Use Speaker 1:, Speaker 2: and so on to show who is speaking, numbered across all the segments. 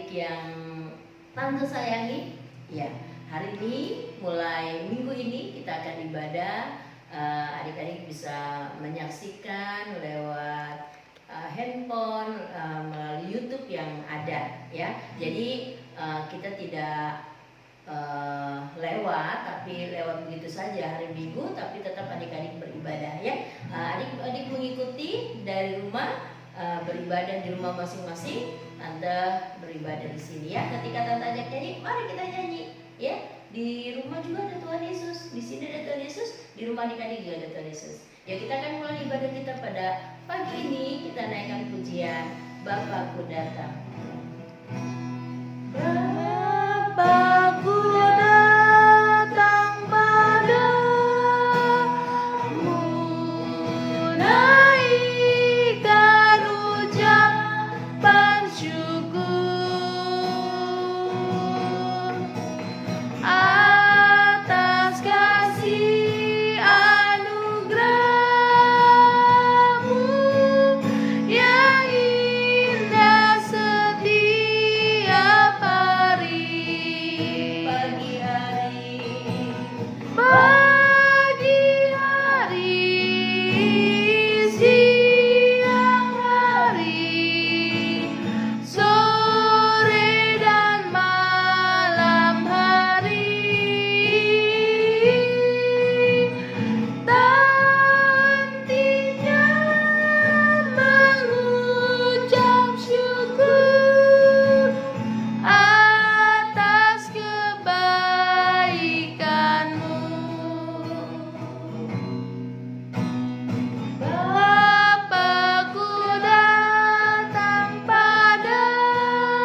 Speaker 1: adik-adik yang tante sayangi, ya hari ini mulai minggu ini kita akan ibadah. Adik-adik bisa menyaksikan lewat handphone melalui YouTube yang ada, ya. Jadi kita tidak lewat, tapi lewat begitu saja hari Minggu, tapi tetap adik-adik beribadah, ya. Adik-adik mengikuti dari rumah, beribadah di rumah masing-masing. Tante beribadah di sini, ya. Ketika tante ajak nyanyi, mari kita nyanyi, ya. Di rumah juga ada Tuhan Yesus, di sini ada Tuhan Yesus, di rumah adik-adik juga ada Tuhan Yesus. Ya, kita akan mulai ibadah kita pada pagi ini. Kita naikkan pujian Bapakku datang.
Speaker 2: Bapakku datang padamu, naikkan ucapan syukur atas kasih anugerah-Mu yang indah setiap hari. Pagi hari, siang hari, sore dan malam hari, tak hentinya mengucap syukur atas kebaikan-Mu. Bapakku datang padamu,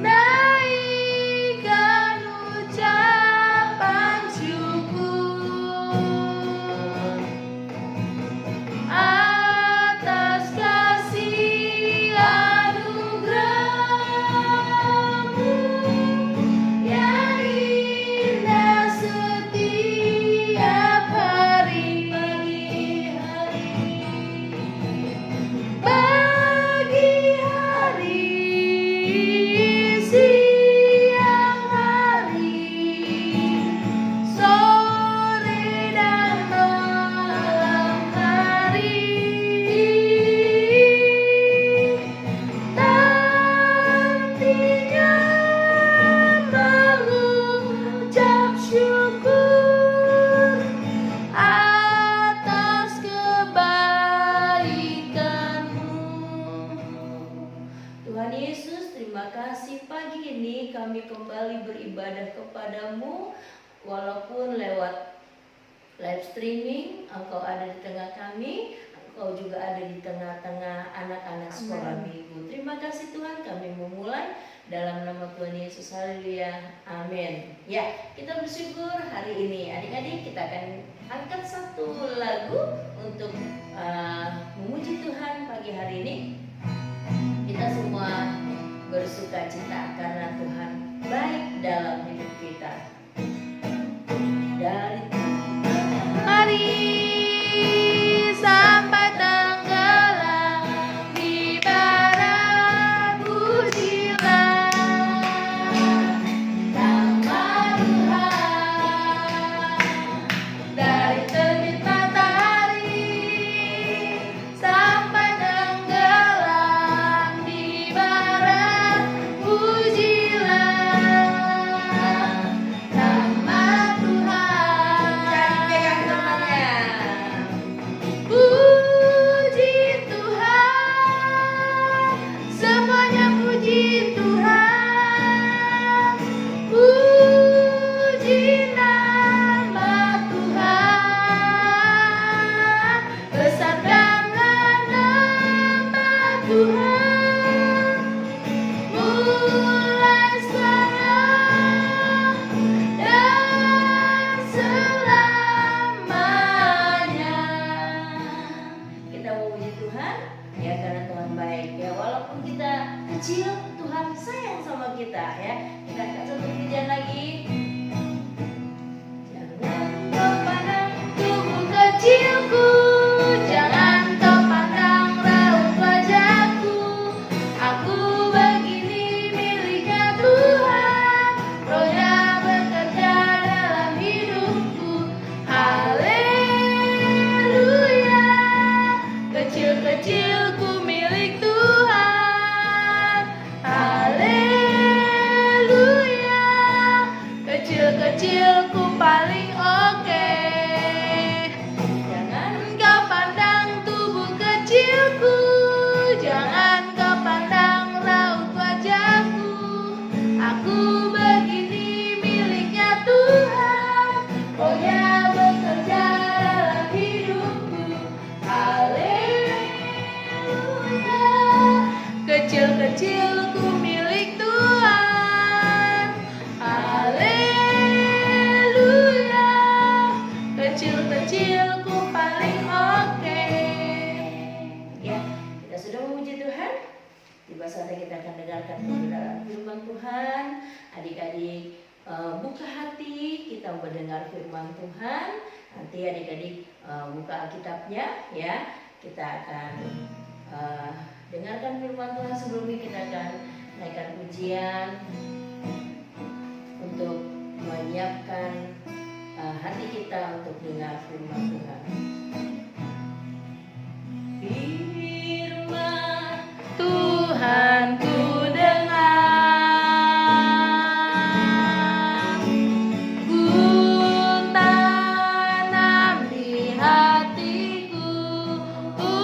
Speaker 2: naikkan ucapan syukur atas kasih anugerah-Mu yang indah setiap hari. Pagi hari, siang hari, sore dan malam hari, tak hentinya mengucap syukur atas kebaikan-Mu.
Speaker 1: Tuhan Yesus, terima kasih pagi ini kami kembali beribadah kepadamu. Walaupun lewat live streaming, Engkau ada di tengah kami, Engkau juga ada di tengah-tengah anak-anak sekolah minggu. Terima kasih Tuhan, kami memulai dalam nama Tuhan Yesus. Haleluya, amin. Ya, kita bersyukur hari ini. Adik-adik, kita akan angkat satu lagu untuk memuji Tuhan pagi hari ini. Kita semua bersuka cita karena Tuhan baik dalam hidup kita. Dari
Speaker 2: Mari sampai tenggelam di barat, pujilah nama Tuhan. Dari terbit matahari sampai tenggelam di barat, pujilah nama Tuhan.
Speaker 1: pegang temannya.
Speaker 2: Puji Tuhan, semuanya puji Tuhan. Puji nama Tuhan, besarkanlah nama Tuhan. Mulai sekarang dan selamanya.
Speaker 1: Kita mau puji Tuhan ya karena Tuhan baik ya. Walaupun kita kecil, Tuhan sayang sama kita ya. Kita angkat satu pujian lagi. Jangan kau pandang
Speaker 2: Tubuh kecilku, jangan kau pandang raut wajahku. Aku kecilku milik Tuhan. Haleluya, kecil-kecilku paling oke.
Speaker 1: Ya, kita sudah memuji Tuhan. Tiba saatnya kita akan dengarkan kebenaran firman Tuhan. Adik-adik buka hati, kita mendengar firman Tuhan. Nanti adik-adik buka Alkitabnya ya. Kita akan dengarkan firman Tuhan. Sebelumnya kita akan naikkan pujian untuk menyiapkan hati kita untuk dengar firman Tuhan. Firman
Speaker 2: Tuhan ku dengar, ku tanam di hatiku, ku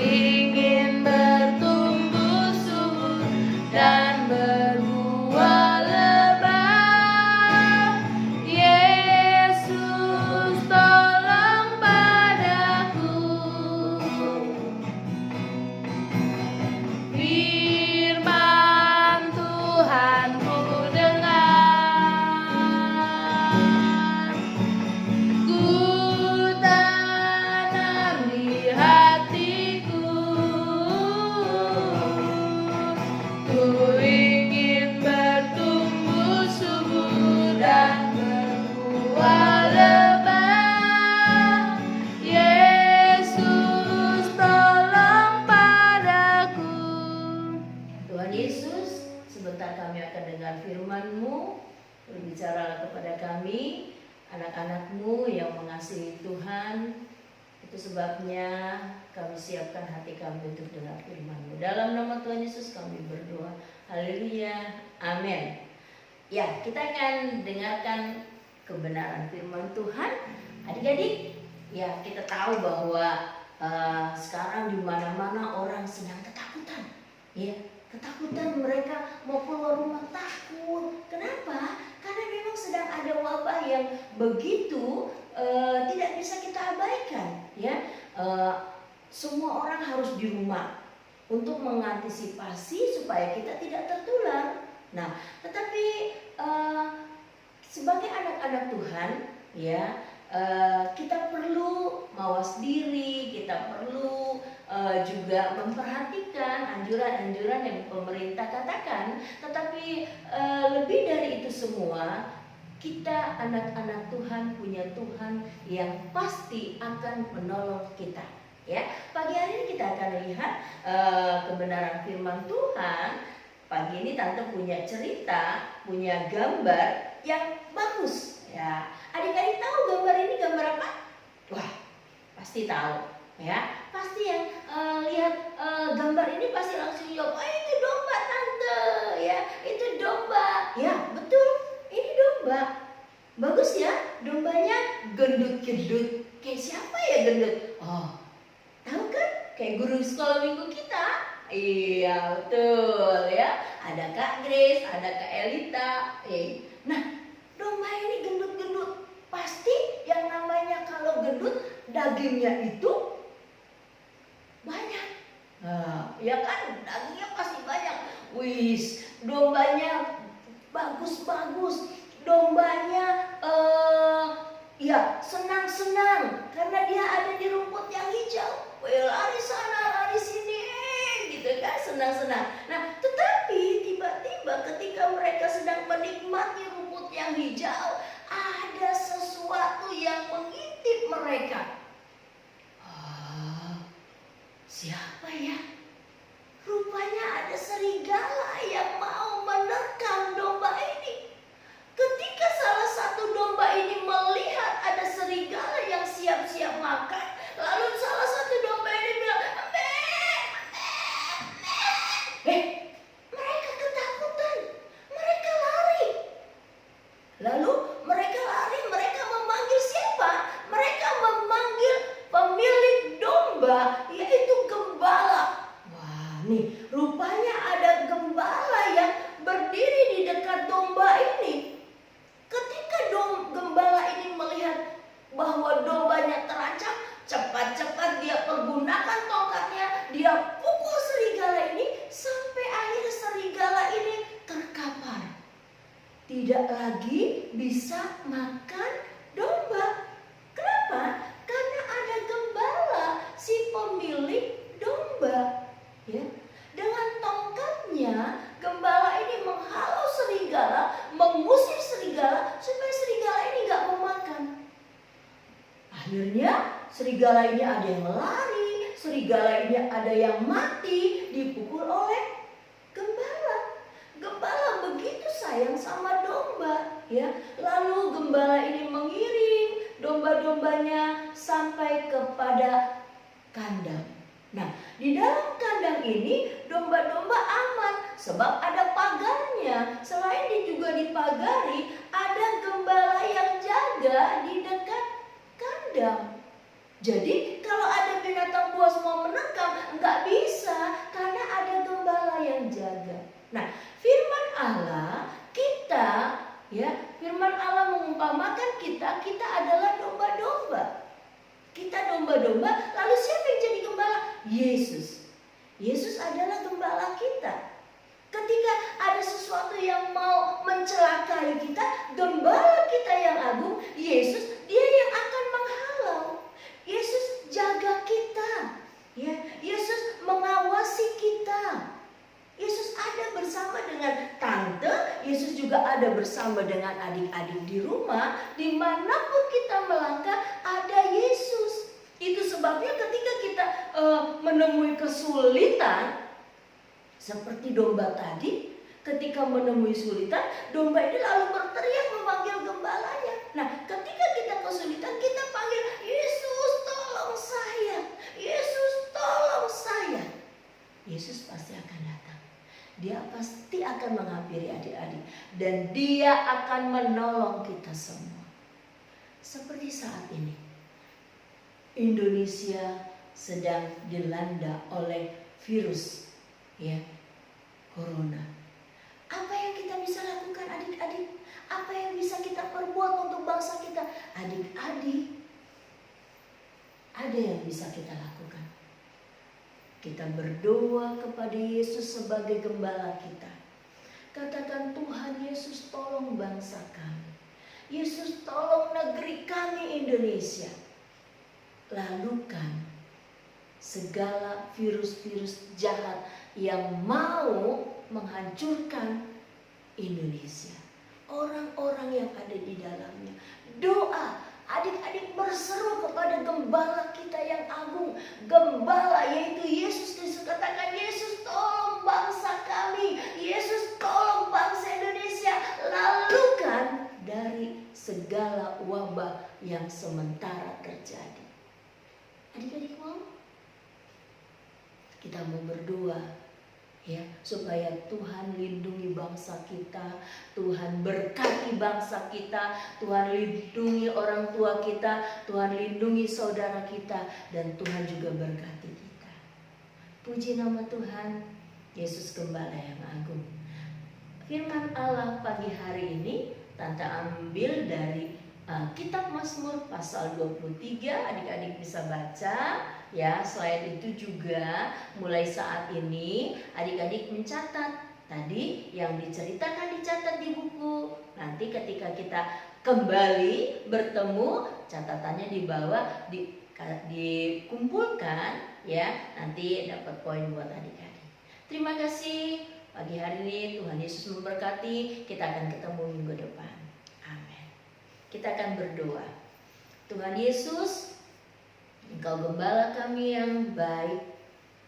Speaker 2: ingin bertumbuh subur dan berbuah lebat. Yesus tolong padaku. Firman Tuhan ku dengar, ku tanam di hatiku, ku ingin bertumbuh subur dan berbuah lebat. Yesus tolong padaku.
Speaker 1: Tuhan Yesus, sebentar kami akan dengar firman-Mu. Berbicaralah kepada kami, anak-anak-Mu yang mengasihi Tuhan. Itu sebabnya kami siapkan hati kami untuk dengar firman-Mu. Dalam nama Tuhan Yesus kami berdoa. Haleluya. Amin. Ya, kita akan dengarkan kebenaran firman Tuhan. Adik-adik, ya kita tahu bahwa sekarang di mana-mana orang sedang ketakutan. Ya, ketakutan, mereka mau keluar rumah takut. Kenapa? Karena memang sedang ada wabah yang begitu tidak bisa kita abaikan. Ya, semua orang harus di rumah untuk mengantisipasi supaya kita tidak tertular. Nah, tetapi sebagai anak-anak Tuhan, ya kita perlu mawas diri, kita perlu juga memperhatikan anjuran-anjuran yang pemerintah katakan. Tetapi lebih dari itu semua, kita anak-anak Tuhan punya Tuhan yang pasti akan menolong kita. Ya, pagi hari ini kita akan lihat kebenaran firman Tuhan. Pagi ini Tante punya cerita, punya gambar yang bagus. Ya, adik-adik tahu gambar ini gambar apa? Wah, pasti tahu. Ya, pasti yang lihat gambar ini pasti langsung jawab, oh itu domba Tante, ya itu domba. Ya betul, ini domba. Bagus ya, dombanya gendut-gendut. Kayak siapa ya gendut? Oh, tahu kan? Kayak guru sekolah minggu kita. Iya betul ya. Ada Kak Grace, ada Kak Elita. Nah, domba ini gendut-gendut. Pasti yang namanya kalau gendut dagingnya itu banyak. Nah, ya kan dagingnya pasti banyak. Wis, dombanya bagus-bagus. Dombanya ya senang-senang karena dia ada di rumput yang hijau. Lari sana, lari sini, gitu kan, senang-senang. Nah, tetapi tiba-tiba ketika mereka sedang menikmati rumput yang hijau, ada sesuatu yang mengintip mereka. Siapa ya? Rupanya ada serigala yang mau menerkam domba ini. Ketika salah satu domba ini melihat ada serigala yang siap-siap makan, lalu salah satu domba ini bilang, mereka ketakutan, mereka lari. Lalu mereka lari, mereka memanggil siapa? Mereka memanggil pemilik domba, yaitu gembala. Wah, nih rupanya ada gembala yang berdiri di dekat domba ini. Ketika gembala ini melihat bahwa dombanya terancam, cepat-cepat dia pergunakan tongkatnya, dia pukul tidak lagi bisa makan domba. Kenapa? Karena ada gembala, si pemilik domba. Ya. Dengan tongkatnya, gembala ini menghalau serigala, mengusir serigala supaya serigala ini nggak mau makan. Akhirnya serigala ini ada yang lari, serigala ini ada yang mati, dipukul oleh gembala. Gembala begitu sayang sama domba, ya. Lalu gembala ini mengiring domba-dombanya sampai kepada kandang. Nah, di dalam kandang ini domba-domba aman sebab ada pagarnya. Selain juga dipagari, ada gembala yang jaga di dekat kandang. Jadi kalau ada binatang buas mau menangkap, nggak bisa karena ada gembala yang jaga. Nah, firman Allah firman Allah mengumpamakan kita adalah domba-domba. Kita domba-domba, lalu siapa yang jadi gembala? Yesus. Yesus adalah gembala kita. Ketika ada sesuatu yang mau mencelakai kita, gembala kita yang agung, Yesus, dia yang akan menghalau. Yesus jaga kita. Ya, Yesus mengawasi kita. Yesus ada bersama dengan tante, Yesus juga ada bersama dengan adik-adik di rumah. Dimanapun kita melangkah, ada Yesus. Itu sebabnya ketika kita menemui kesulitan, seperti domba tadi, ketika menemui kesulitan, domba ini lalu berteriak memanggil gembalanya. Nah, ketika kita kesulitan, kita panggil, Yesus tolong saya, Yesus tolong saya. Yesus pasti akan datang. Dia pasti akan menghampiri adik-adik dan dia akan menolong kita semua. Seperti saat ini, Indonesia sedang dilanda oleh virus, ya, corona. Apa yang kita bisa lakukan adik-adik? Apa yang bisa kita perbuat untuk bangsa kita? Adik-adik, ada yang bisa kita lakukan. Kita berdoa kepada Yesus sebagai gembala kita. Katakan, Tuhan Yesus tolong bangsa kami. Yesus tolong negeri kami Indonesia. Lalukan segala virus-virus jahat yang mau menghancurkan Indonesia. Orang-orang yang ada di dalamnya. Doa. Adik-adik berseru kepada gembala kita yang agung. Gembala yaitu Yesus Kristus. Katakan, Yesus tolong bangsa kami. Yesus tolong bangsa Indonesia. Lalukan dari segala wabah yang sementara terjadi. Adik-adik mau? Kita mau berdoa, ya, supaya Tuhan lindungi bangsa kita, Tuhan berkati bangsa kita, Tuhan lindungi orang tua kita, Tuhan lindungi saudara kita, dan Tuhan juga berkati kita. Puji nama Tuhan, Yesus Gembala yang agung. Firman Allah pagi hari ini Tante ambil dari Kitab Mazmur pasal 23, adik-adik bisa baca. Ya, selain itu juga mulai saat ini adik-adik mencatat tadi yang diceritakan, dicatat di buku. Nanti ketika kita kembali bertemu, catatannya di bawah dikumpulkan, ya, nanti dapat poin buat adik-adik. Terima kasih pagi hari ini, Tuhan Yesus memberkati. Kita akan ketemu minggu depan. Amin. Kita akan berdoa. Tuhan Yesus, Engkau gembala kami yang baik.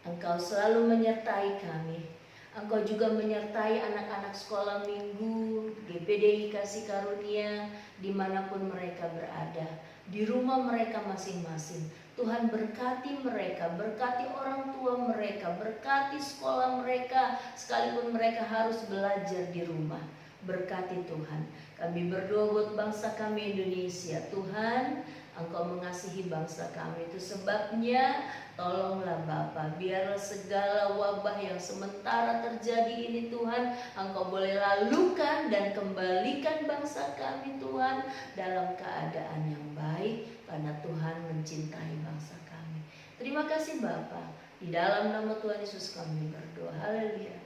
Speaker 1: Engkau selalu menyertai kami. Engkau juga menyertai anak-anak sekolah minggu, GPDI Kasih Karunia, dimanapun mereka berada, di rumah mereka masing-masing. Tuhan berkati mereka, berkati orang tua mereka, berkati sekolah mereka, sekalipun mereka harus belajar di rumah. Berkati Tuhan. Kami berdoa buat bangsa kami Indonesia. Tuhan, Engkau mengasihi bangsa kami, itu sebabnya tolonglah Bapa, biarlah segala wabah yang sementara terjadi ini Tuhan, Engkau boleh lalukan dan kembalikan bangsa kami Tuhan dalam keadaan yang baik, karena Tuhan mencintai bangsa kami. Terima kasih Bapa, di dalam nama Tuhan Yesus kami berdoa. Haleluya.